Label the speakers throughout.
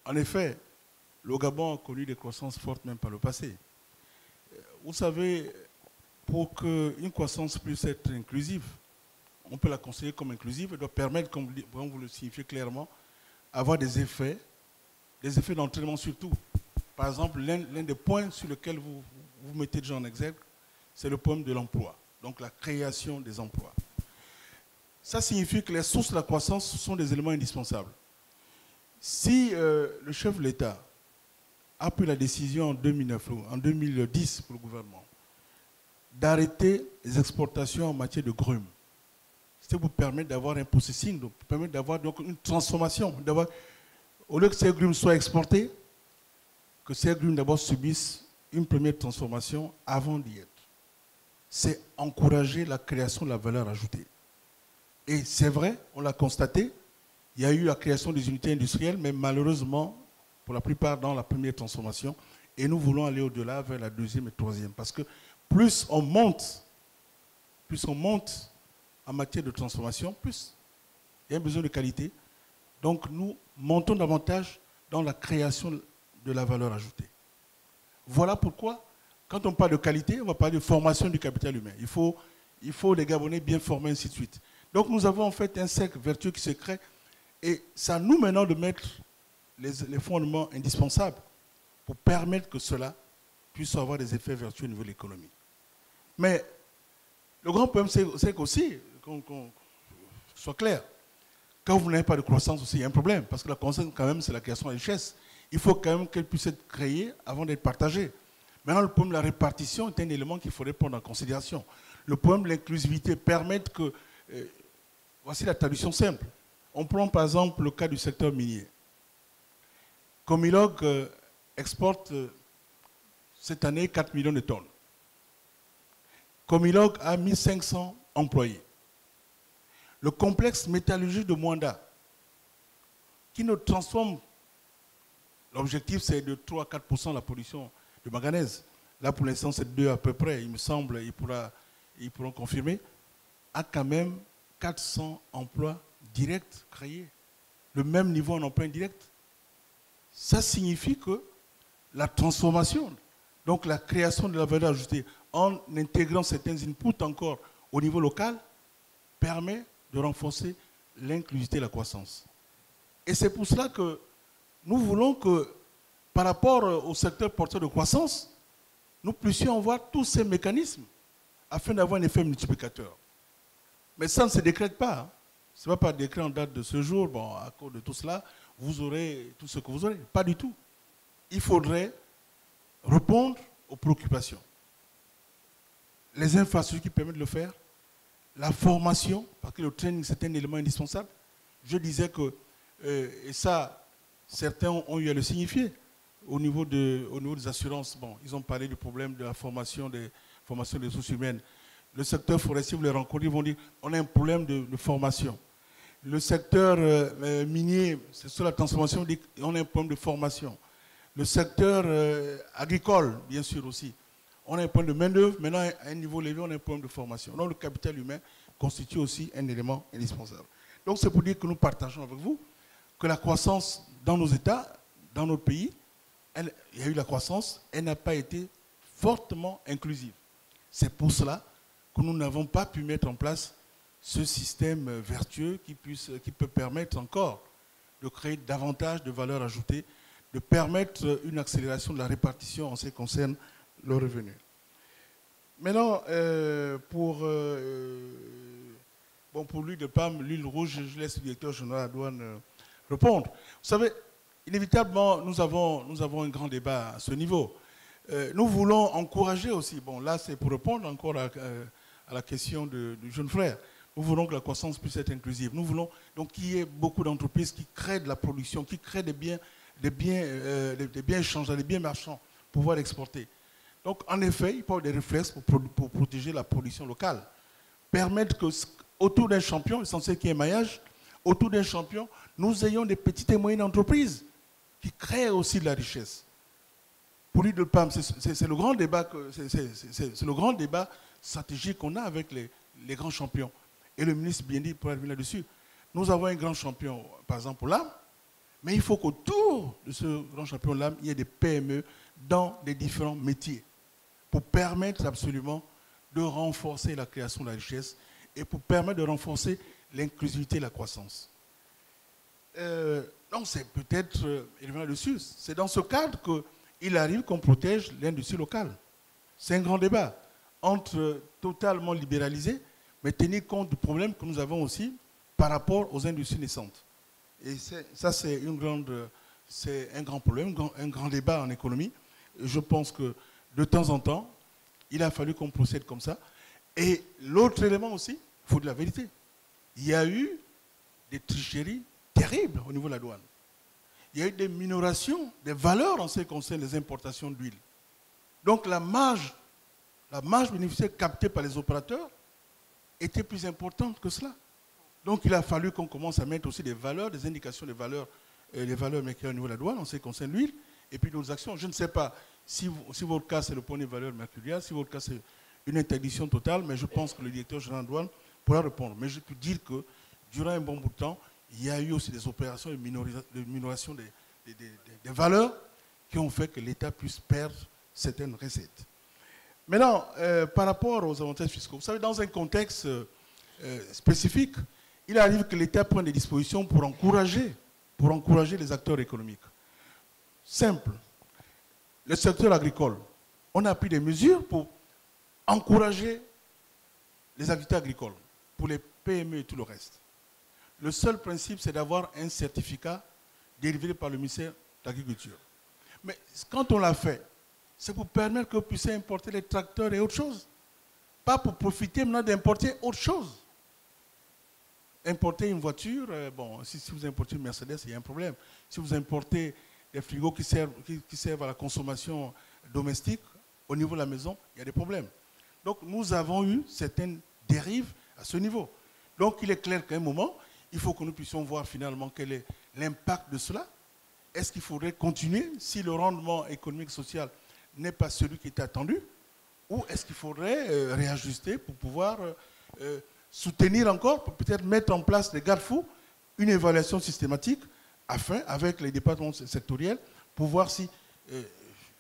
Speaker 1: En effet, le Gabon a connu des croissances fortes même par le passé. Vous savez, pour qu'une croissance puisse être inclusive, on peut la considérer comme inclusive, elle doit permettre, comme vous le signifiez clairement, avoir des effets d'entraînement surtout. Par exemple, l'un des points sur lesquels vous mettez déjà en exergue, c'est le point de l'emploi, donc la création des emplois. Ça signifie que les sources de la croissance sont des éléments indispensables. Si le chef de l'État a pris la décision en 2009, en 2010 pour le gouvernement, d'arrêter les exportations en matière de grumes, c'est pour permettre d'avoir un processing, pour permettre d'avoir donc une transformation, au lieu que ces grumes soient exportés, que ces grumes d'abord subissent une première transformation avant d'y être. C'est encourager la création de la valeur ajoutée. Et c'est vrai, on l'a constaté, il y a eu la création des unités industrielles, mais malheureusement, pour la plupart dans la première transformation, et nous voulons aller au-delà vers la deuxième et troisième. Parce que plus on monte en matière de transformation, plus il y a un besoin de qualité. Donc nous montons davantage dans la création de la valeur ajoutée. Voilà pourquoi, quand on parle de qualité, on va parler de formation du capital humain. Il faut les Gabonais bien formés, ainsi de suite. Donc nous avons en fait un cercle vertueux qui se crée, et ça nous maintenant de mettre les fondements indispensables pour permettre que cela puisse avoir des effets vertueux au niveau de l'économie. Mais le grand problème, c'est qu'aussi, qu'on soit clair, quand vous n'avez pas de croissance aussi, il y a un problème, parce que la croissance, quand même, c'est la création de richesse. Il faut quand même qu'elle puisse être créée avant d'être partagée. Maintenant, le problème de la répartition est un élément qu'il faudrait prendre en considération. Le problème de l'inclusivité, permettre que... voici la traduction simple. On prend par exemple le cas du secteur minier. Comilog exporte cette année 4 millions de tonnes. Comilog a 1500 employés. Le complexe métallurgique de Mwanda, qui nous transforme, l'objectif c'est de 3 à 4% de la production de manganèse. Là pour l'instant c'est 2 à peu près, il me semble, ils pourront confirmer, a quand même 400 emplois directs créés. Le même niveau en emploi indirect. Ça signifie que la transformation, donc la création de la valeur ajoutée, en intégrant certains inputs encore au niveau local, permet de renforcer l'inclusivité et la croissance. Et c'est pour cela que nous voulons que, par rapport au secteur porteur de croissance, nous puissions avoir tous ces mécanismes afin d'avoir un effet multiplicateur. Mais ça ne se décrète pas. Hein. Ce n'est pas par décret en date de ce jour, bon, à cause de tout cela, vous aurez tout ce que vous aurez. Pas du tout. Il faudrait répondre aux préoccupations. Les infrastructures qui permettent de le faire, la formation, parce que le training c'est un élément indispensable. Je disais que, et ça, certains ont eu à le signifier, au niveau des assurances, bon, ils ont parlé du problème de la formation des ressources humaines. Le secteur forestier, vous les rencontrez, ils vont dire on a un problème de formation. Le secteur minier, c'est sur la transformation, on a un problème de formation. Le secteur agricole, bien sûr aussi. On a un problème de main-d'œuvre, maintenant à un niveau élevé, on a un problème de formation. Donc le capital humain constitue aussi un élément indispensable. Donc c'est pour dire que nous partageons avec vous que la croissance dans nos États, dans nos pays, il y a eu la croissance, elle n'a pas été fortement inclusive. C'est pour cela que nous n'avons pas pu mettre en place ce système vertueux qui peut permettre encore de créer davantage de valeur ajoutée, de permettre une accélération de la répartition en ce qui concerne le revenu. Maintenant, pour l'huile de palme, l'huile rouge, je laisse le directeur général de la douane répondre. Vous savez, inévitablement, nous avons un grand débat à ce niveau. Nous voulons encourager aussi, bon là c'est pour répondre encore à la question du jeune frère, nous voulons que la croissance puisse être inclusive. Nous voulons donc qu'il y ait beaucoup d'entreprises qui créent de la production, qui créent des biens échangeables, des biens marchands pour pouvoir exporter. Donc en effet, il faut avoir des réflexes pour protéger la production locale. Permettre qu'autour d'un champion, essentiel qu'il y ait un maillage, autour d'un champion, nous ayons des petites et moyennes entreprises qui créent aussi de la richesse. Pour l'huile de palme, c'est le grand débat, c'est le grand débat stratégique qu'on a avec les grands champions. Et le ministre Biendi pourrait revenir là-dessus. Nous avons un grand champion, par exemple, là, mais il faut qu'autour autour de ce grand champion de l'âme, il y ait des PME dans des différents métiers pour permettre absolument de renforcer la création de la richesse et pour permettre de renforcer l'inclusivité et la croissance. Donc c'est peut-être, il revient dessus, c'est dans ce cadre qu'il arrive qu'on protège l'industrie locale. C'est un grand débat entre totalement libéraliser, mais tenir compte du problème que nous avons aussi par rapport aux industries naissantes. Et ça, c'est un grand problème, un grand débat en économie. Je pense que de temps en temps, il a fallu qu'on procède comme ça. Et l'autre élément aussi, il faut de la vérité. Il y a eu des tricheries terribles au niveau de la douane. Il y a eu des minorations des valeurs en ce qui concerne les importations d'huile. Donc la marge bénéficiaire captée par les opérateurs était plus importante que cela. Donc il a fallu qu'on commence à mettre aussi des valeurs, des indications des valeurs, les valeurs mercurielles au niveau de la douane en ce qui concerne l'huile, et puis d'autres actions. Je ne sais pas si votre cas c'est le point de valeur mercurielle, si votre cas c'est une interdiction totale, mais je pense que le directeur général de la douane pourra répondre. Mais je peux dire que durant un bon bout de temps, il y a eu aussi des opérations de minoration des valeurs qui ont fait que l'État puisse perdre certaines recettes. Maintenant, par rapport aux avantages fiscaux, vous savez, dans un contexte spécifique, il arrive que l'État prenne des dispositions pour encourager les acteurs économiques. Simple. Le secteur agricole, on a pris des mesures pour encourager les activités agricoles, pour les PME et tout le reste. Le seul principe, c'est d'avoir un certificat délivré par le ministère de l'Agriculture. Mais quand on l'a fait, c'est pour permettre que vous puissiez importer les tracteurs et autre chose. Pas pour profiter maintenant d'importer autre chose. Importer une voiture, bon, si vous importez une Mercedes, il y a un problème. Si vous importez des frigos qui servent à la consommation domestique, au niveau de la maison, il y a des problèmes. Donc nous avons eu certaines dérives à ce niveau. Donc il est clair qu'à un moment, il faut que nous puissions voir finalement quel est l'impact de cela. Est-ce qu'il faudrait continuer si le rendement économique et social n'est pas celui qui est attendu, ou est-ce qu'il faudrait réajuster pour pouvoir soutenir encore, pour peut-être mettre en place des garde-fous, une évaluation systématique, afin, avec les départements sectoriels, pour voir si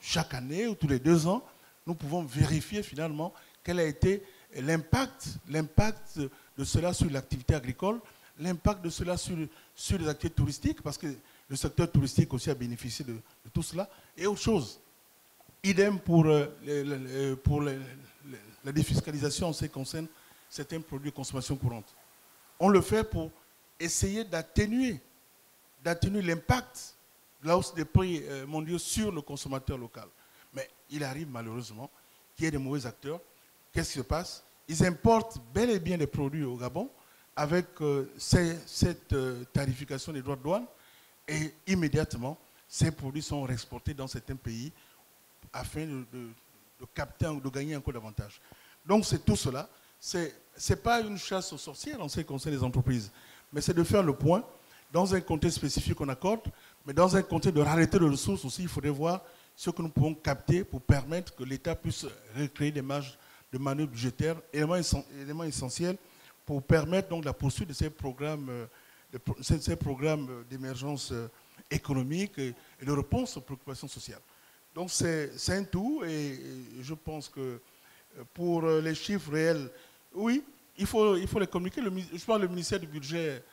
Speaker 1: chaque année ou tous les 2 ans, nous pouvons vérifier finalement quel a été l'impact de cela sur l'activité agricole, l'impact de cela sur les activités touristiques, parce que le secteur touristique aussi a bénéficié de tout cela, et autre chose. Idem pour la défiscalisation en ce qui concerne certains produits de consommation courante. On le fait pour essayer d'atténuer l'impact de la hausse des prix mondiaux sur le consommateur local. Mais il arrive malheureusement qu'il y ait des mauvais acteurs. Qu'est-ce qui se passe? Ils importent bel et bien des produits au Gabon avec cette tarification des droits de douane, et immédiatement, ces produits sont réexportés dans certains pays afin de capter ou de gagner encore davantage. Donc c'est tout cela. Ce n'est pas une chasse aux sorcières en ce qui concerne les entreprises, mais c'est de faire le point dans un contexte spécifique qu'on accorde, mais dans un contexte de rareté de ressources aussi, il faudrait voir ce que nous pouvons capter pour permettre que l'État puisse recréer des marges de manœuvre budgétaires, éléments essentiels pour permettre donc la poursuite de ces programmes d'émergence économique et de réponse aux préoccupations sociales. Donc c'est un tout, et je pense que pour les chiffres réels, oui, il faut les communiquer. Je pense que le ministère du Budget,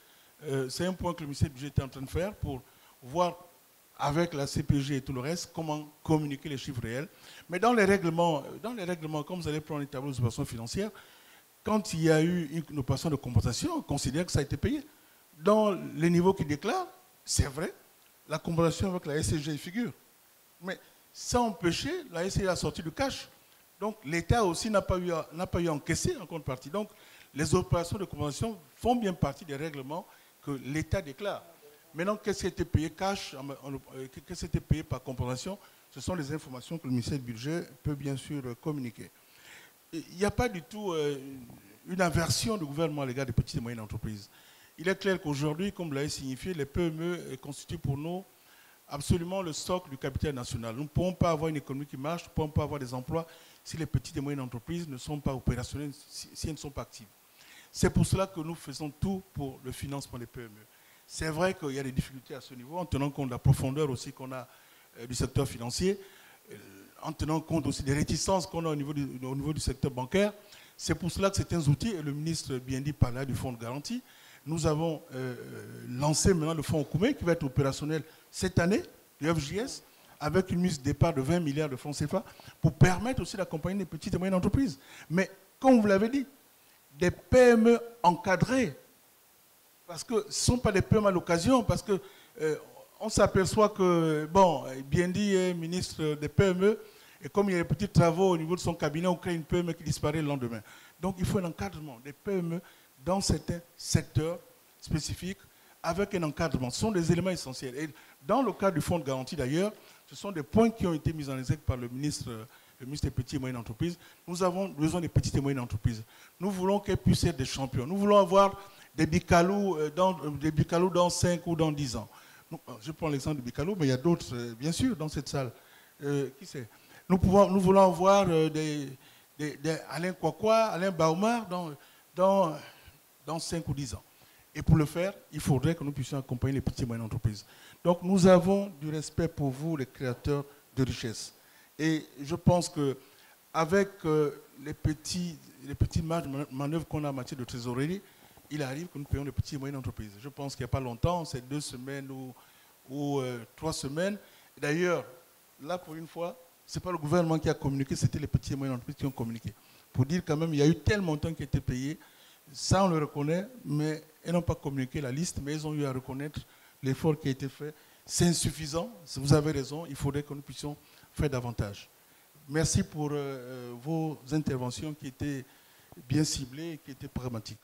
Speaker 1: c'est un point que le ministère du Budget est en train de faire pour voir avec la CPG et tout le reste comment communiquer les chiffres réels. Mais dans les règlements, comme vous allez prendre les tableaux d'opérations financières, quand il y a eu une opération de compensation, on considère que ça a été payé. Dans les niveaux qui déclarent, c'est vrai, la compensation avec la SCG figure. Mais sans empêcher, la SCG a sorti du cash. Donc l'État aussi n'a pas eu à encaisser en contrepartie. Donc les opérations de compensation font bien partie des règlements que l'État déclare. Maintenant, qu'est-ce qui a été payé cash, qu'est-ce qui a été payé par compensation? Ce sont les informations que le ministère du Budget peut bien sûr communiquer. Il n'y a pas du tout une aversion du gouvernement à l'égard des petites et moyennes entreprises. Il est clair qu'aujourd'hui, comme vous l'avez signifié, les PME constituent pour nous absolument le socle du capital national. Nous ne pouvons pas avoir une économie qui marche, nous ne pouvons pas avoir des emplois si les petites et moyennes entreprises ne sont pas opérationnelles, si elles ne sont pas actives. C'est pour cela que nous faisons tout pour le financement des PME. C'est vrai qu'il y a des difficultés à ce niveau, en tenant compte de la profondeur aussi qu'on a du secteur financier, en tenant compte aussi des réticences qu'on a au niveau du secteur bancaire. C'est pour cela que certains outils, et le ministre bien dit parlait du fonds de garantie, nous avons lancé maintenant le fonds Okume qui va être opérationnel cette année, le FJS, avec une mise de départ de 20 milliards de francs CFA pour permettre aussi d'accompagner les petites et moyennes entreprises. Mais comme vous l'avez dit, des PME encadrées, parce que ce ne sont pas des PME à l'occasion, parce que on s'aperçoit que, bon, bien dit, ministre des PME, et comme il y a des petits travaux au niveau de son cabinet, on crée une PME qui disparaît le lendemain. Donc il faut un encadrement des PME dans certains secteurs spécifiques, avec un encadrement. Ce sont des éléments essentiels. Et dans le cas du fonds de garantie d'ailleurs, ce sont des points qui ont été mis en exergue par le ministre des Petites et Moyennes Entreprises. Nous avons besoin des petites et moyennes entreprises. Nous voulons qu'elles puissent être des champions. Nous voulons avoir des Bicalou dans 5 ou dans 10 ans. Je prends l'exemple de Bicalou, mais il y a d'autres, bien sûr, dans cette salle. Qui c'est? Nous voulons avoir des Alain Kwakwa, Alain Baumar dans 5 ou 10 ans. Et pour le faire, il faudrait que nous puissions accompagner les petites et moyennes entreprises. Donc nous avons du respect pour vous, les créateurs de richesse. Et je pense qu'avec les petites marges de manœuvre qu'on a en matière de trésorerie, il arrive que nous payons les petites et moyennes entreprises. Je pense qu'il n'y a pas longtemps, c'est 2 semaines ou 3 semaines. D'ailleurs, là pour une fois, ce n'est pas le gouvernement qui a communiqué, c'était les petites et moyennes entreprises qui ont communiqué. Pour dire quand même, il y a eu tel montant qui a été payé. Ça, on le reconnaît, mais elles n'ont pas communiqué la liste, mais elles ont eu à reconnaître l'effort qui a été fait. C'est insuffisant, vous avez raison, il faudrait que nous puissions faire davantage. Merci pour vos interventions qui étaient bien ciblées et qui étaient pragmatiques.